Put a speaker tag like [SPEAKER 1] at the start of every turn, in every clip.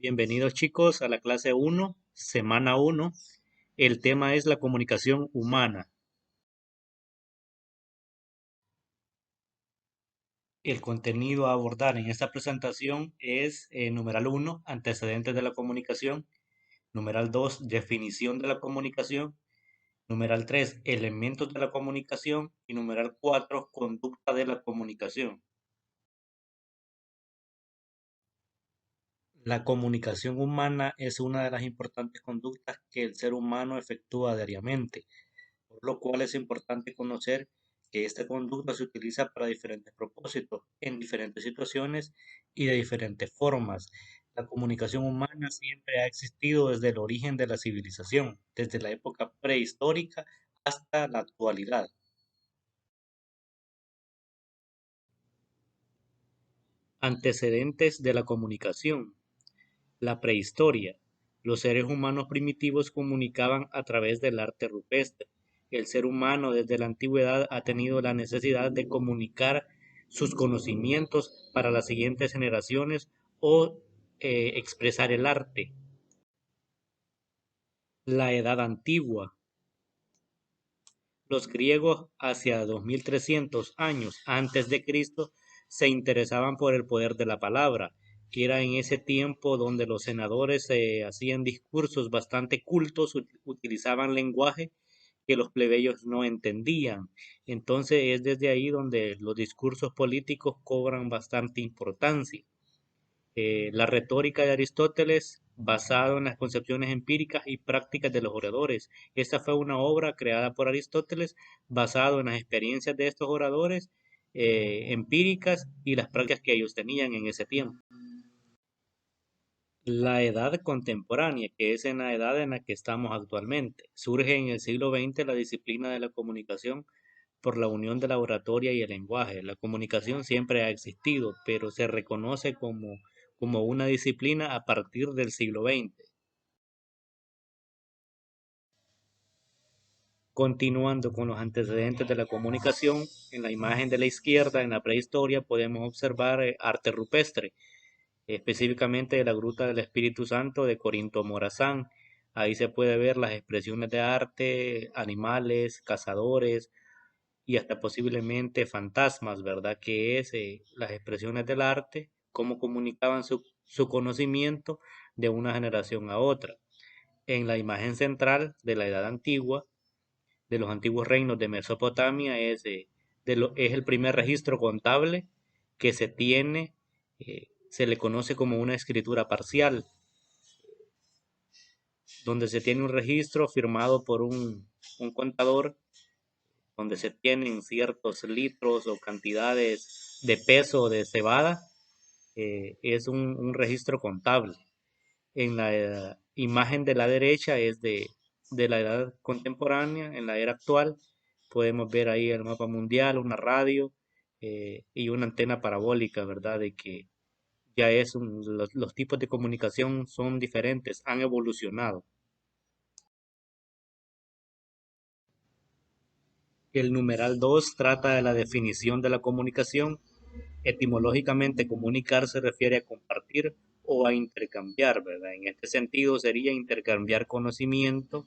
[SPEAKER 1] Bienvenidos chicos a la clase 1, semana 1. El tema es la comunicación humana. El contenido a abordar en esta presentación es numeral 1, antecedentes de la comunicación, numeral 2, definición de la comunicación, numeral 3, elementos de la comunicación y numeral 4, conducta de la comunicación. La comunicación humana es una de las importantes conductas que el ser humano efectúa diariamente, por lo cual es importante conocer que esta conducta se utiliza para diferentes propósitos, en diferentes situaciones y de diferentes formas. La comunicación humana siempre ha existido desde el origen de la civilización, desde la época prehistórica hasta la actualidad. Antecedentes de la comunicación. La prehistoria. Los seres humanos primitivos comunicaban a través del arte rupestre. El ser humano desde la antigüedad ha tenido la necesidad de comunicar sus conocimientos para las siguientes generaciones o expresar el arte. La Edad Antigua. Los griegos hacia 2300 años antes de Cristo se interesaban por el poder de la palabra, que era en ese tiempo donde los senadores hacían discursos bastante cultos, utilizaban lenguaje que los plebeyos no entendían. Entonces es desde ahí donde los discursos políticos cobran bastante importancia. La retórica de Aristóteles, basado en las concepciones empíricas y prácticas de los oradores. Esta fue una obra creada por Aristóteles basado en las experiencias de estos oradores empíricas y las prácticas que ellos tenían en ese tiempo. La edad contemporánea, que es en la edad en la que estamos actualmente, surge en el siglo XX la disciplina de la comunicación por la unión de la oratoria y el lenguaje. La comunicación siempre ha existido, pero se reconoce como una disciplina a partir del siglo XX. Continuando con los antecedentes de la comunicación, en la imagen de la izquierda, en la prehistoria, podemos observar arte rupestre, específicamente de la Gruta del Espíritu Santo de Corinto Morazán. Ahí se puede ver las expresiones de arte, animales, cazadores y hasta posiblemente fantasmas, ¿verdad? Que es las expresiones del arte, cómo comunicaban su conocimiento de una generación a otra. En la imagen central de la Edad Antigua, de los antiguos reinos de Mesopotamia, es el primer registro contable que se tiene, se le conoce como una escritura parcial, donde se tiene un registro firmado por un contador, donde se tienen ciertos litros o cantidades de peso de cebada, es un registro contable. En la imagen de la derecha es de la edad contemporánea, en la era actual. Podemos ver ahí el mapa mundial, una radio y una antena parabólica, ¿verdad? De que ya los tipos de comunicación son diferentes, han evolucionado. El numeral 2 trata de la definición de la comunicación. Etimológicamente, comunicar se refiere a compartir o a intercambiar, ¿verdad? En este sentido sería intercambiar conocimiento,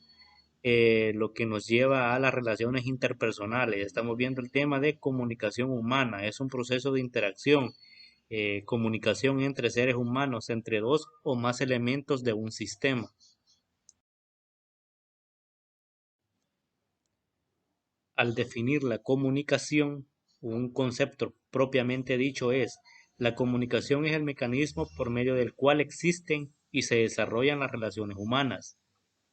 [SPEAKER 1] lo que nos lleva a las relaciones interpersonales. Estamos viendo el tema de comunicación humana, es un proceso de interacción, comunicación entre seres humanos, entre dos o más elementos de un sistema. Al definir la comunicación, un concepto propiamente dicho es: la comunicación es el mecanismo por medio del cual existen y se desarrollan las relaciones humanas,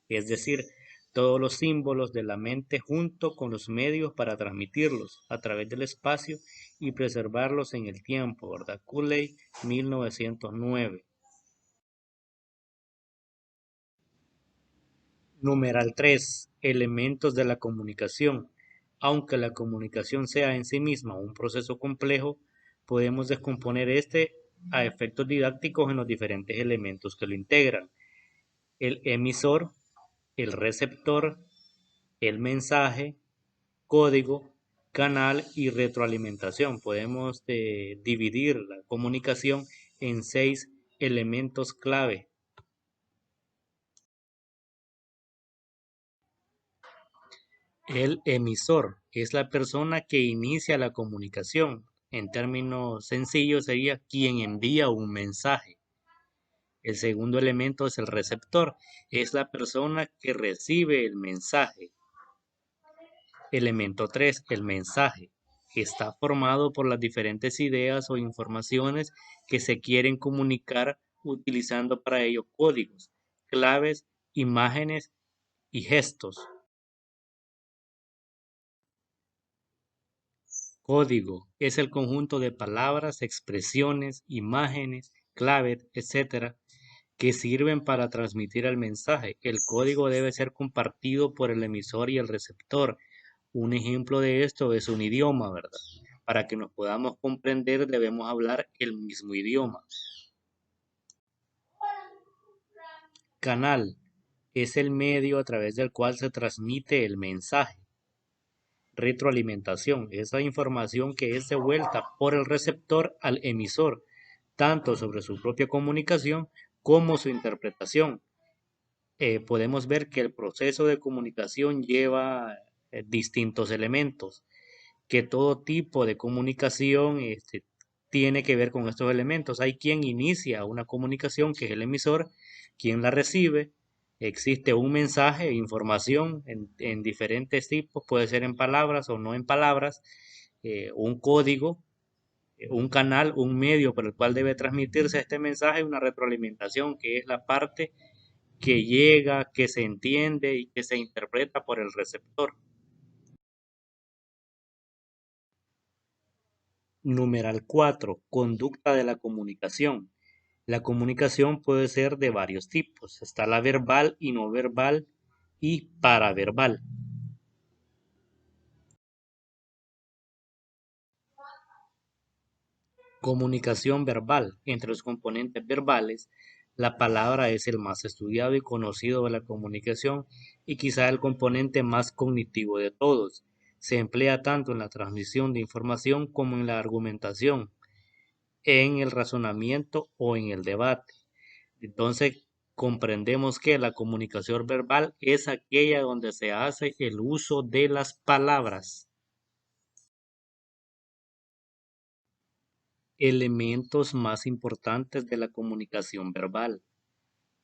[SPEAKER 1] es decir, todos los símbolos de la mente junto con los medios para transmitirlos a través del espacio y preservarlos en el tiempo, ¿verdad? Cooley, 1909. Numeral 3. Elementos de la comunicación. Aunque la comunicación sea en sí misma un proceso complejo, podemos descomponer este a efectos didácticos en los diferentes elementos que lo integran: el emisor, el receptor, el mensaje, código, canal y retroalimentación. Podemos dividir la comunicación en 6 elementos clave El emisor es la persona que inicia la comunicación. En términos sencillos sería quien envía un mensaje. El segundo elemento es el receptor, es la persona que recibe el mensaje. Elemento 3, el mensaje. Está formado por las diferentes ideas o informaciones que se quieren comunicar utilizando para ello códigos, claves, imágenes y gestos. Código es el conjunto de palabras, expresiones, imágenes, claves, etcétera, que sirven para transmitir el mensaje. El código debe ser compartido por el emisor y el receptor. Un ejemplo de esto es un idioma, ¿verdad? Para que nos podamos comprender debemos hablar el mismo idioma. Canal es el medio a través del cual se transmite el mensaje. Retroalimentación es la información que es devuelta por el receptor al emisor, tanto sobre su propia comunicación como su interpretación. Podemos ver que el proceso de comunicación lleva distintos elementos, que todo tipo de comunicación tiene que ver con estos elementos. Hay quien inicia una comunicación, que es el emisor, quien la recibe. Existe un mensaje, información en diferentes tipos, puede ser en palabras o no en palabras, un código, un canal, un medio por el cual debe transmitirse este mensaje, una retroalimentación, que es la parte que llega, que se entiende y que se interpreta por el receptor. Numeral 4. Conducta de la comunicación. La comunicación puede ser de varios tipos. Está la verbal y no verbal y paraverbal. Comunicación verbal. Entre los componentes verbales, la palabra es el más estudiado y conocido de la comunicación y quizá el componente más cognitivo de todos. Se emplea tanto en la transmisión de información como en la argumentación, en el razonamiento o en el debate. Entonces, comprendemos que la comunicación verbal es aquella donde se hace el uso de las palabras. Elementos más importantes de la comunicación verbal: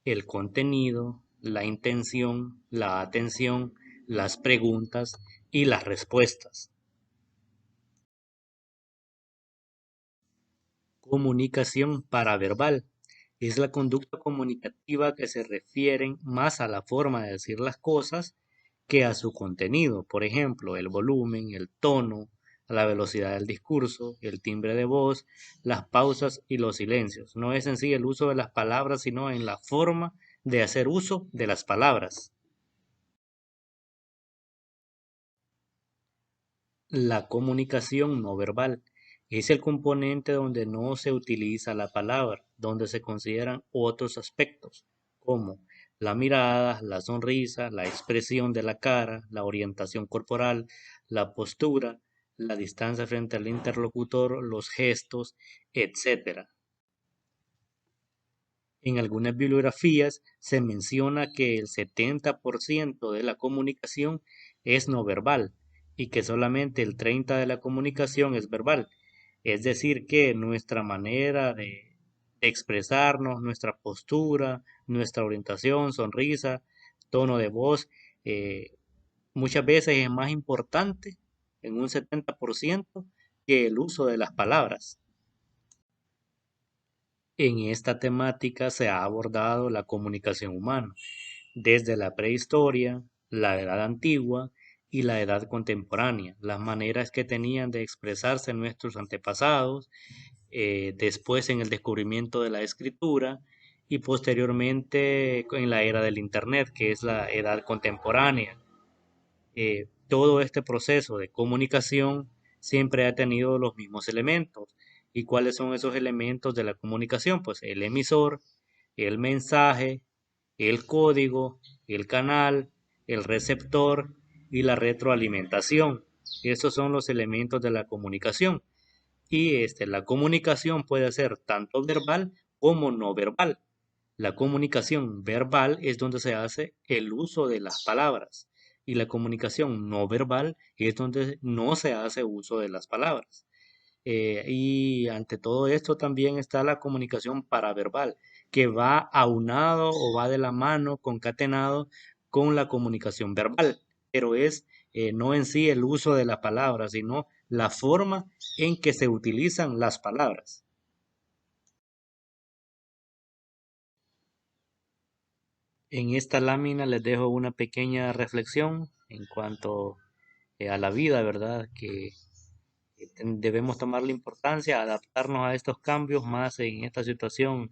[SPEAKER 1] el contenido, la intención, la atención, las preguntas y las respuestas. Comunicación paraverbal es la conducta comunicativa que se refiere más a la forma de decir las cosas que a su contenido. Por ejemplo, el volumen, el tono, la velocidad del discurso, el timbre de voz, las pausas y los silencios. No es en sí el uso de las palabras, sino en la forma de hacer uso de las palabras. La comunicación no verbal es el componente donde no se utiliza la palabra, donde se consideran otros aspectos, como la mirada, la sonrisa, la expresión de la cara, la orientación corporal, la postura, la distancia frente al interlocutor, los gestos, etc. En algunas bibliografías se menciona que el 70% de la comunicación es no verbal y que solamente el 30% de la comunicación es verbal. Es decir, que nuestra manera de expresarnos, nuestra postura, nuestra orientación, sonrisa, tono de voz, eh, muchas veces es más importante en un 70% que el uso de las palabras. En esta temática se ha abordado la comunicación humana, desde la prehistoria, la edad antigua y la edad contemporánea, las maneras que tenían de expresarse nuestros antepasados, después en el descubrimiento de la escritura y posteriormente en la era del Internet, que es la edad contemporánea. Todo este proceso de comunicación siempre ha tenido los mismos elementos. ¿Y cuáles son esos elementos de la comunicación? Pues el emisor, el mensaje, el código, el canal, el receptor y la retroalimentación. Esos son los elementos de la comunicación. Y la comunicación puede ser tanto verbal como no verbal. La comunicación verbal es donde se hace el uso de las palabras Y la comunicación no verbal es donde no se hace uso de las palabras. Y ante todo esto también está la comunicación paraverbal, que va aunado o va de la mano, concatenado con la comunicación verbal, pero es no en sí el uso de la palabra, sino la forma en que se utilizan las palabras. En esta lámina les dejo una pequeña reflexión en cuanto a la vida, ¿verdad? Que debemos tomar la importancia, adaptarnos a estos cambios más en esta situación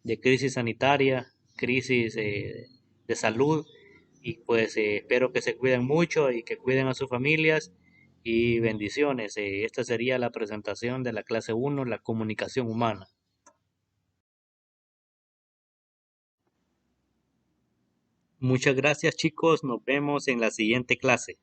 [SPEAKER 1] de crisis sanitaria, crisis de salud y pues espero que se cuiden mucho y que cuiden a sus familias y bendiciones. Esta sería la presentación de la clase 1, la comunicación humana. Muchas gracias chicos, nos vemos en la siguiente clase.